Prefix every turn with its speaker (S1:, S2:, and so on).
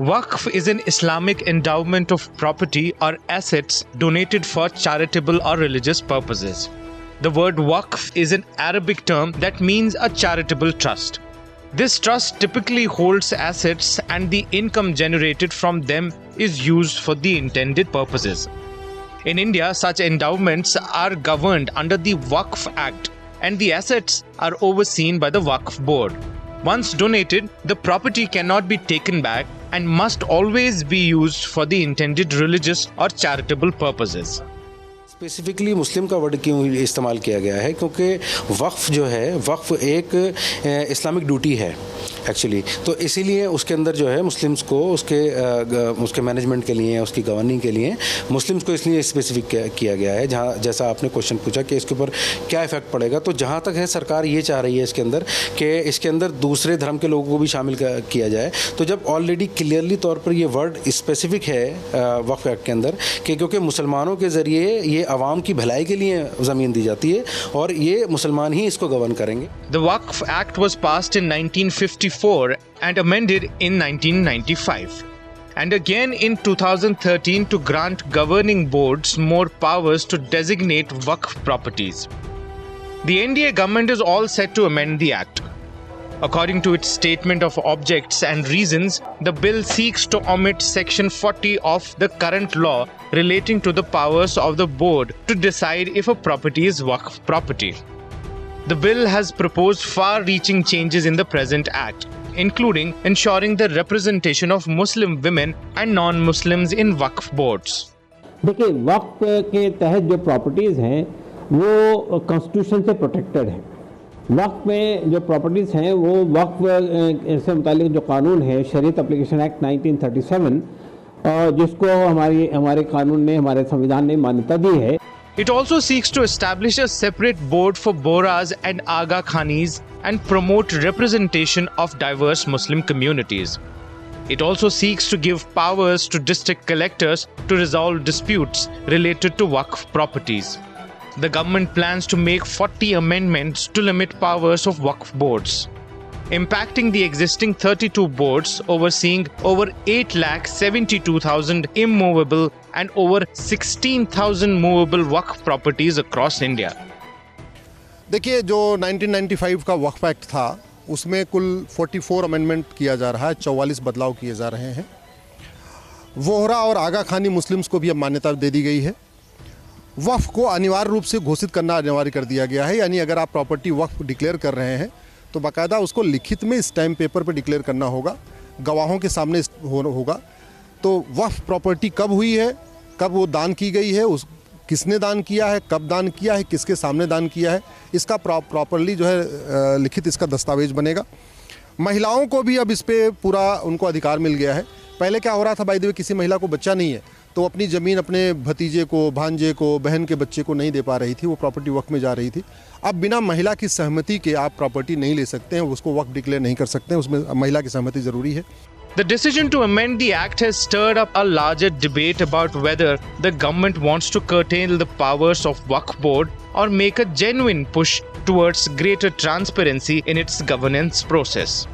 S1: Waqf is an Islamic endowment of property or assets donated for charitable or religious purposes. The word Waqf is an Arabic term that means a charitable trust. This trust typically holds assets and the income generated from them is used for the intended purposes. In India, such endowments are governed under the Waqf Act and the assets are overseen by the Waqf Board. Once donated, the property cannot be taken back and must always be used for the intended religious or charitable purposes.
S2: Specifically Muslim का word क्यों इस्तेमाल किया गया है, क्योंकि वक्फ़ जो है, वक्फ़ एक इस्लामिक ड्यूटी है एक्चुअली, तो इसीलिए उसके अंदर जो है मुस्लिम्स को उसके मैनेजमेंट के लिए, उसकी गवर्निंग के लिए मुस्लिम्स को इसलिए स्पेसिफिक किया गया है। जहाँ जैसा आपने क्वेश्चन पूछा कि इसके ऊपर क्या इफेक्ट पड़ेगा, तो जहाँ तक है सरकार ये चाह रही है इसके अंदर कि इसके अंदर दूसरे धर्म के लोगों को भी शामिल किया जाए। तो जब ऑलरेडी क्लियरली तौर पर ये वर्ड स्पेसिफिक है वक्फ एक्ट के अंदर कि क्योंकि मुसलमानों के ज़रिए ये आवाम की भलाई के लिए ज़मीन दी जाती है और ये मुसलमान ही इसको गवर्न करेंगे।
S1: The Waqf Act was passed in 1954 and amended in 1995. And again in 2013 to grant governing boards more powers to designate Waqf properties. The NDA government is all set to amend the Act. According to its statement of objects and reasons, the bill seeks to omit Section 40 of the current law relating to the powers of the board to decide if a property is Waqf property. The bill has proposed far-reaching changes in the present Act, including ensuring the representation of Muslim women and non-Muslims in Waqf boards.
S3: देखिए, वक्फ के तहत जो properties हैं वो constitution से protected हैं। वक्फ में जो प्रॉपर्टीज़ हैं वो वक्फ से मुतालिक जो कानून है, शरीयत एप्लीकेशन एक्ट 1937, जिसको हमारे कानून ने, हमारे संविधान ने मान्यता दी है।
S1: It also seeks to establish a separate board for Bohras and Aga Khanis and promote representation of diverse Muslim communities. It also seeks to give powers to district collectors to resolve disputes related to Waqf properties. The government plans to make 40 amendments to limit powers of Waqf boards, impacting the existing 32 boards overseeing over 8,72,000 immovable and over 16,000 movable Waqf properties across India.
S4: देखिए, जो 1995 का वक्फ act था उसमें कुल 44 amendment किया जा रहा है, 44 बदलाव किए जा रहे हैं। वोहरा और आगा खानी मुस्लिम्स को भी अब मान्यता दे दी गई है। वक्फ को अनिवार्य रूप से घोषित करना अनिवार्य कर दिया गया है, यानी अगर आप प्रॉपर्टी वक्फ डिक्लेयर कर रहे हैं तो बाकायदा उसको लिखित में स्टैम्प पेपर पर डिक्लेयर करना होगा, गवाहों के सामने होगा। तो वक्फ प्रॉपर्टी कब हुई है, कब वो दान की गई है, किसने दान किया है, कब दान किया है, किसके सामने दान किया है, इसका प्रॉपरली जो है लिखित इसका दस्तावेज बनेगा। महिलाओं को भी अब इस पर पूरा उनको अधिकार मिल गया है। पहले क्या हो रहा था, बाय द वे, किसी महिला को बच्चा नहीं है तो अपनी ज़मीन अपने भतीजे को, भांजे को, बहन के बच्चे को नहीं दे पा रही थी, वो प्रॉपर्टी वक्फ में जा रही थी। अब बिना महिला की सहमति के आप प्रॉपर्टी नहीं ले सकते हैं, उसको वक्फ डिक्लेयर नहीं कर सकते हैं, उसमें महिला की सहमति ज़रूरी है।
S1: The decision to amend the act has stirred up a larger debate about whether the government wants to curtail the powers of Waqf Board or make a genuine push towards greater transparency in its governance process.